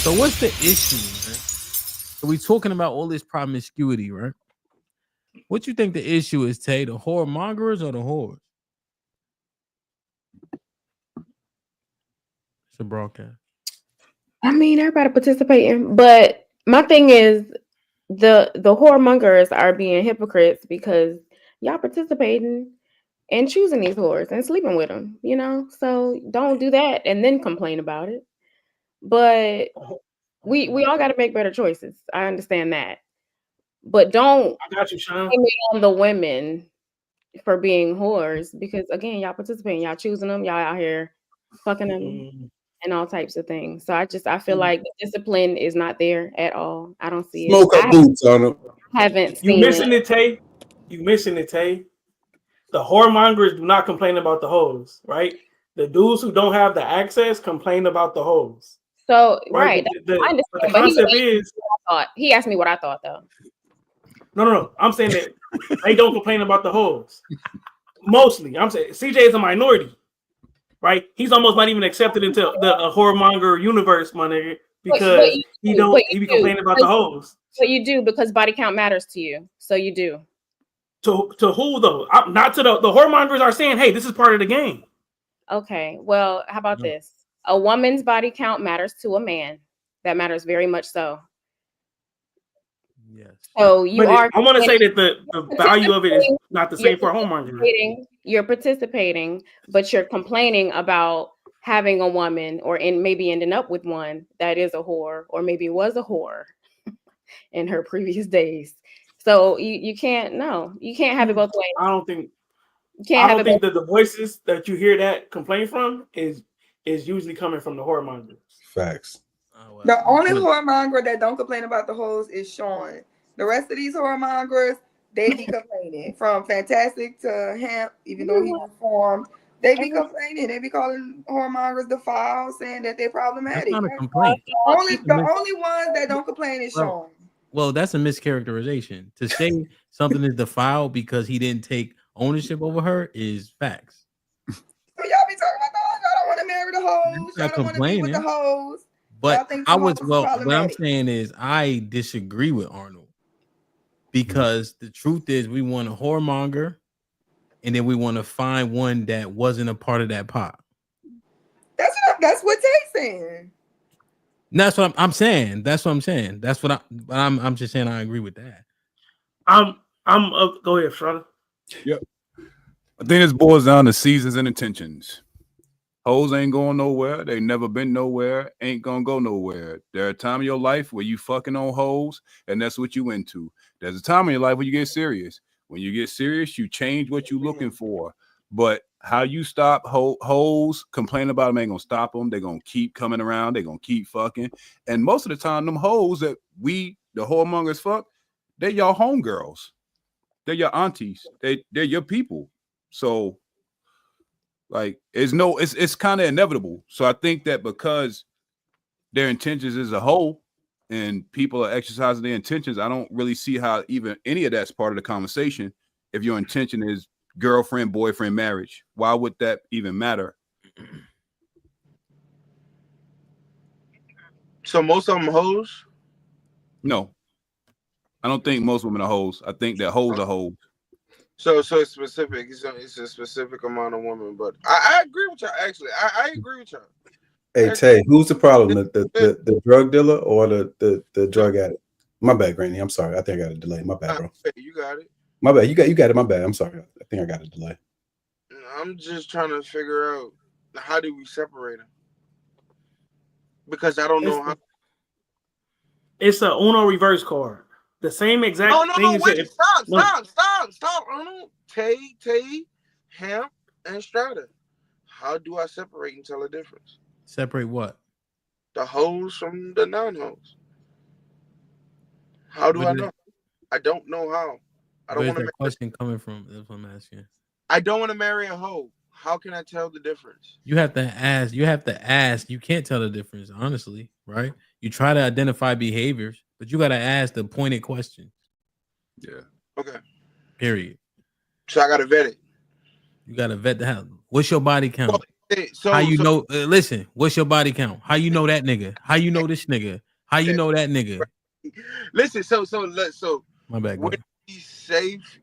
So what's the issue, man? So we talking about all this promiscuity, right? What you think the issue is, Tay? The whoremongers or the whores? It's a broadcast. I mean, everybody participating, but my thing is the whoremongers are being hypocrites because y'all participating and choosing these whores and sleeping with them, you know. So don't do that and then complain about it. But we all got to make better choices. I understand that, but don't I got you, Sean. blame it on the women for being whores because again, y'all participating, y'all choosing them, y'all out here fucking them and all types of things. So I feel like the discipline is not there at all. I don't see Smoke it. up boots on them. I haven't You seen missing it, Tay? You missing it, Tay? The whoremongers do not complain about the hoes, right? The dudes who don't have the access complain about the hoes. So Right, right, I understand. but the concept is he asked me what I thought though. no. I'm saying that they don't complain about the hoes. Mostly, I'm saying CJ is a minority, right? He's almost not even accepted into the whoremonger universe, my nigga, because he be complaining about the hoes. But you do because body count matters to you, so you do. To who though? Not to the whoremongers are saying, hey, this is part of the game. Okay, well, how about this? A woman's body count matters to a man. That matters very much so. Yes. So you are. I want to say that the value of it is not the same for a whoremonger. You're participating, but you're complaining about having a woman or maybe ending up with one that is a whore or maybe was a whore in her previous days. So you can't you can't have it both ways. I don't think that the voices that you hear that complain from is usually coming from the whoremongers. Facts. The only whoremonger that don't complain about the hoes is Sean. The rest of these whoremongers, they be complaining. From Fantastic to HAMP, even though he was formed, they be complaining. They be calling whoremongers defiled, saying that they're problematic. That's not a complaint. The only ones that don't complain is Sean. Well, that's a mischaracterization. To say something is defiled because he didn't take ownership over her is facts. So y'all be talking about the hoes. Y'all don't want to marry the hoes. Y'all don't want to be with the hoes. But what I'm saying is I disagree with Arnold because the truth is we want a whoremonger and then we want to find one that wasn't a part of that pot. That's what Tay's saying. That's what I'm saying. That's what I'm saying. That's what I'm just saying. I agree with that. Go ahead, Shredder. Yep. I think this boils down to seasons and intentions. Hoes ain't going nowhere. They never been nowhere. Ain't gonna go nowhere. There are times in your life where you fucking on hoes, and that's what you into. There's a time in your life where you get serious. When you get serious, you change what you're looking for. But how you stop hoes complaining about them ain't gonna stop them. They're gonna keep coming around. They're gonna keep fucking. And most of the time, them hoes that the whoremongers fuck, they're your homegirls. They're your aunties. They're your people. So like it's kind of inevitable. So I think that because their intentions is a whole and people are exercising their intentions, I don't really see how even any of that's part of the conversation. If your intention is girlfriend, boyfriend, marriage, why would that even matter? So most of them hoes? No, I don't think most women are hoes. I think that hoes are hoes. So it's specific. It's a specific amount of women, but I agree with y'all. Actually, I agree with y'all. Hey Tay, who's the problem? The drug dealer or the drug addict? My bad, Granny. I'm sorry. I think I got a delay. My bad, bro. You got it. My bad. You got it. My bad. I'm sorry. I think I got a delay. I'm just trying to figure out how do we separate them because I don't know how. It's a Uno reverse card. The same exact thing. No, wait, stop. Tay, HAMP, and Strata. How do I separate and tell the difference? Separate what? The hoes from the non-hoes. How do I know? I don't know how. I don't want to. Where's that question coming from? That's what I'm asking. I don't want to marry a hoe. How can I tell the difference? You have to ask. You can't tell the difference, honestly, right? You try to identify behaviors, but you got to ask the pointed questions. Yeah. Okay. Period. So I got to vet it. You got to vet the hell. What's your body count? How you know? Listen, what's your body count? How you know that nigga? How you know this nigga? How you know that nigga? Listen, so my bad. Would it be safe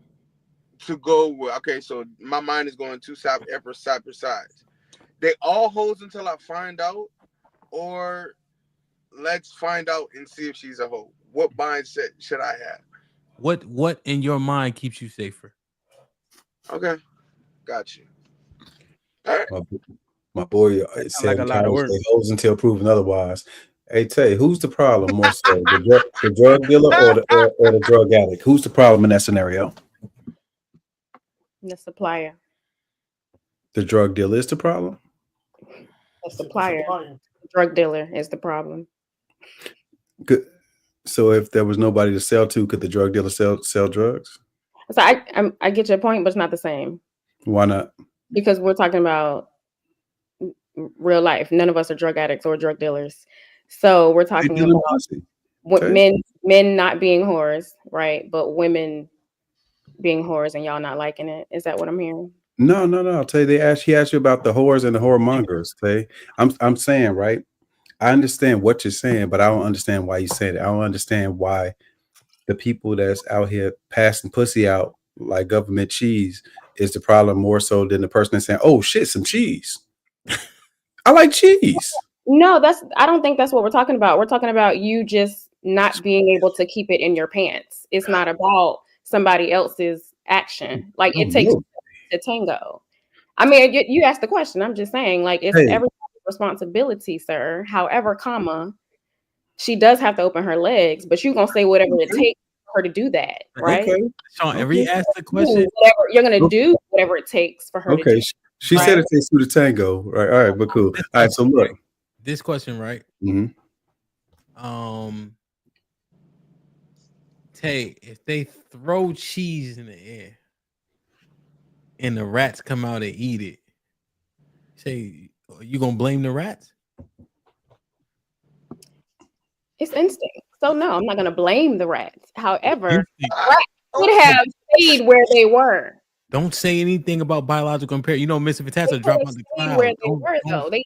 to go with? Okay, so my mind is going two side per side. They all hoes until I find out, or let's find out and see if she's a hoe. What mindset should I have? What in your mind keeps you safer? Okay, got you. All right. My boy said like a lot of work. Hoes until proven otherwise. Hey Tay, who's the problem more so? The drug dealer or the drug addict? Who's the problem in that scenario? The supplier. The drug dealer is the problem? The supplier. The drug dealer is the problem. Good. So if there was nobody to sell to, could the drug dealer sell drugs? So I get your point, but it's not the same. Why not? Because we're talking about real life. None of us are drug addicts or drug dealers. So we're talking about men not being whores, right? But women being whores and y'all not liking it. Is that what I'm hearing? No. I'll tell you, he asked you about the whores and the whoremongers. Tay. I'm saying, right? I understand what you're saying, but I don't understand why you said it. I don't understand why the people that's out here passing pussy out like government cheese is the problem more so than the person that's saying, "Oh shit, some cheese." I like cheese. No, I don't think that's what we're talking about. We're talking about you just not being able to keep it in your pants. It's not about somebody else's action. Like it takes to tango. I mean, you asked the question. I'm just saying, like, it's everybody's responsibility, sir. However, comma, she does have to open her legs, but you're gonna say whatever it takes for her to do that, right? Okay. Sean, every asked the question. You're gonna do whatever it takes for her to do. She said it takes two to tango. Right. All right, but cool. All right, so look. This question, right? Mm-hmm. Tay, if they throw cheese in the air and the rats come out and eat it, say, you gonna blame the rats? It's instinct. So no, I'm not gonna blame the rats. However, rats would have stayed where they were. Don't say anything about biological impairment. You know, Mr. Fantastic drop out the cloud. Where they were, though. They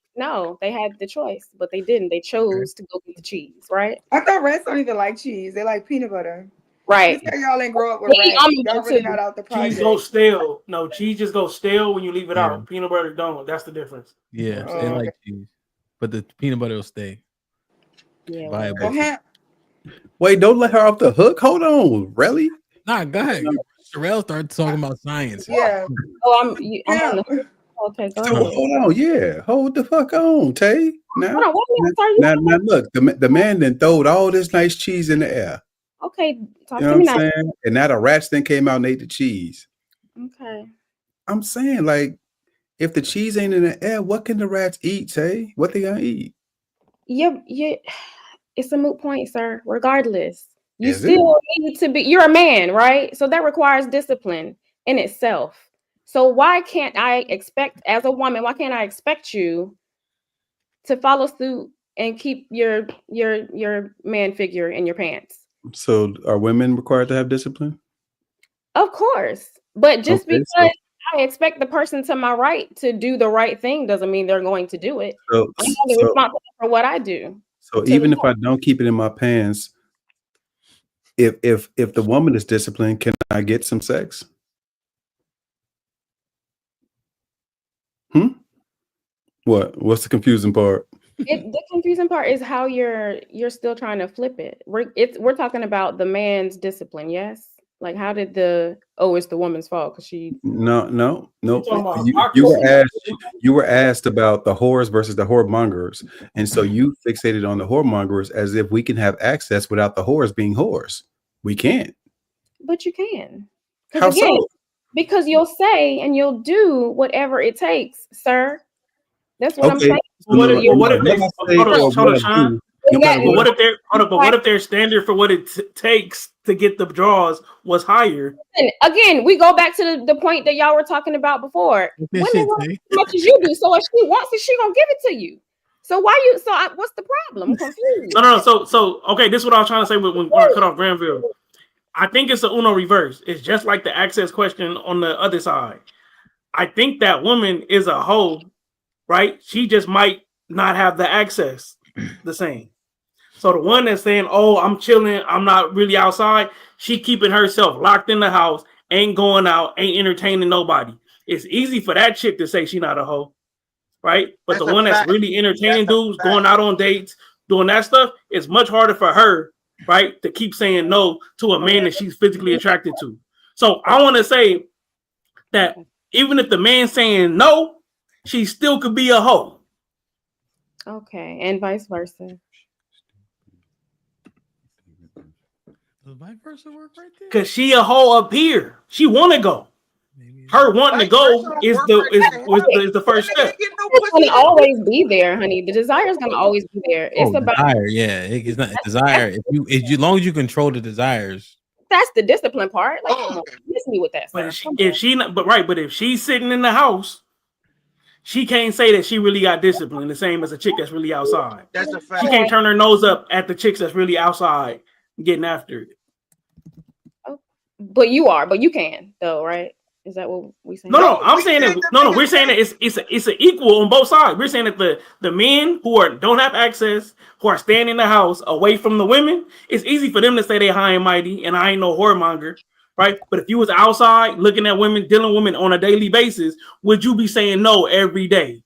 had the choice, but they didn't. They chose to go get the cheese, right? I thought rats don't even like cheese. They like peanut butter. Right. Y'all ain't grow up with rats. Y'all really not out the project. Cheese goes stale. No, cheese just goes stale when you leave it out. Peanut butter don't. That's the difference. Yeah, they like cheese, but the peanut butter will stay. Yeah. Wait, don't let her off the hook. Hold on, really? Nah, go ahead. Sherelle started talking about science. Yeah. Oh, I'm on the okay. Go ahead. Hold on, yeah. Hold the fuck on, Tay. Now, now look, the man then throwed all this nice cheese in the air. Okay, talk you know to me what I'm saying? And now the rats then came out and ate the cheese. Okay. I'm saying, like, if the cheese ain't in the air, what can the rats eat, Tay? What they gonna eat? Yeah. It's a moot point, sir. Regardless. You still need to be, you're a man, right? So that requires discipline in itself. So why can't I expect, as a woman, why can't I expect you to follow suit and keep your man figure in your pants? So are women required to have discipline? Of course. But just because I expect the person to my right to do the right thing doesn't mean they're going to do it. I'm responsible for what I do. So even if I don't keep it in my pants, if the woman is disciplined, can I get some sex? What's the confusing part? The confusing part is how you're still trying to flip it. We're talking about the man's discipline, yes? Like how did it's the woman's fault because she No. You were asked about the whores versus the whoremongers, and so you fixated on the whoremongers as if we can have access without the whores being whores. We can't. But you can. How so? Because you'll say and you'll do whatever it takes, sir. That's what I'm saying. What if their standard for what it takes to get the draws was higher? And again, we go back to the point that y'all were talking about before. Women want as much as you do, so if she wants it, she gonna give it to you. So what's the problem? I'm confused. No. So okay, this is what I was trying to say when I cut off Granville. I think it's the Uno reverse. It's just like the access question on the other side. I think that woman is a hoe, right? She just might not have the access the same. So the one that's saying, "Oh, I'm chilling, I'm not really outside," she keeping herself locked in the house, ain't going out, ain't entertaining nobody. It's easy for that chick to say she not a hoe, right? But That's the a one that's fact. really entertaining That's a dudes, fact. going out on dates, doing that stuff, it's much harder for her, right, to keep saying no to a man that she's physically attracted to. So I want to say that even if the man's saying no, she still could be a hoe. Okay, and vice versa. Does vice versa work right there? Cause she a hoe up here. She want to go. Maybe Her wanting to Vice go versa is work the right is, there. is the first That nigga step. ain't getting no It's pussy. gonna always be there, honey. The desire is gonna always be there. It's about desire. Yeah, it's not desire. If you, as long as you control the desires. that's the discipline part. Like, Oh, come on, okay. miss me with that But stuff. if she's sitting in the house, she can't say that she really got discipline, the same as a chick that's really outside. That's a She fact. can't turn her nose up at the chicks that's really outside getting after it. But you can though, right? Is that what we saying? No, I'm we saying said that. them No, niggas we're saying that can't. it's an equal on both sides. We're saying that the men who don't have access, who are staying in the house away from the women, it's easy for them to say they high and mighty, and I ain't no whoremonger, right? But if you was outside looking at women, dealing with women on a daily basis, would you be saying no every day?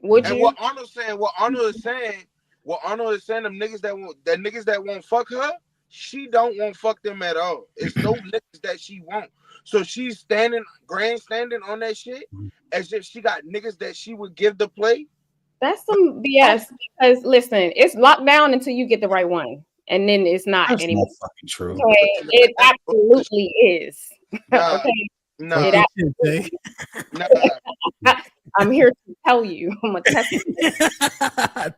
Would And you? what Arnold is saying, them niggas that won't fuck her, she don't want fuck them at all. It's no niggas that she won't. So she's grandstanding on that shit as if she got niggas that she would give the play. That's some BS. Because listen, it's locked down until you get the right one, and then it's not That's anymore. not fucking true. Okay, it absolutely is. Nah, Okay, nah, it absolutely. nah. I'm here to tell you. I'm a test.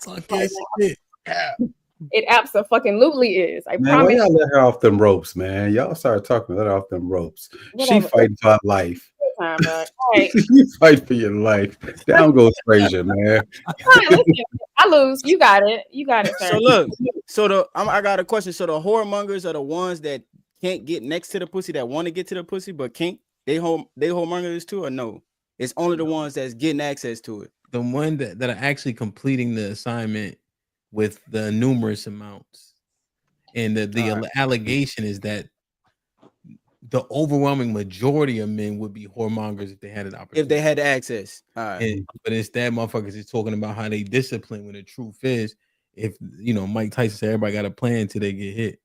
Talking shit. Yeah. It absolutely is. I Man, why promise. y'all let her off them ropes, man? Y'all started talking, let her off them ropes. Whatever. She fighting for her life. Time, bro. All right. You fight for your life. Down goes Frazier, man. Listen, I lose. You got it. You got it, sir. So look, I got a question. So the whoremongers are the ones that can't get next to the pussy, that want to get to the pussy but can't. They whoremongers too, or no? It's only the ones that's getting access to it. The one that are actually completing the assignment with the numerous amounts, and the allegation is that the overwhelming majority of men would be whoremongers if they had an opportunity. If they had access. All right. But instead, motherfuckers is talking about how they discipline when the truth is, if Mike Tyson said everybody got a plan till they get hit.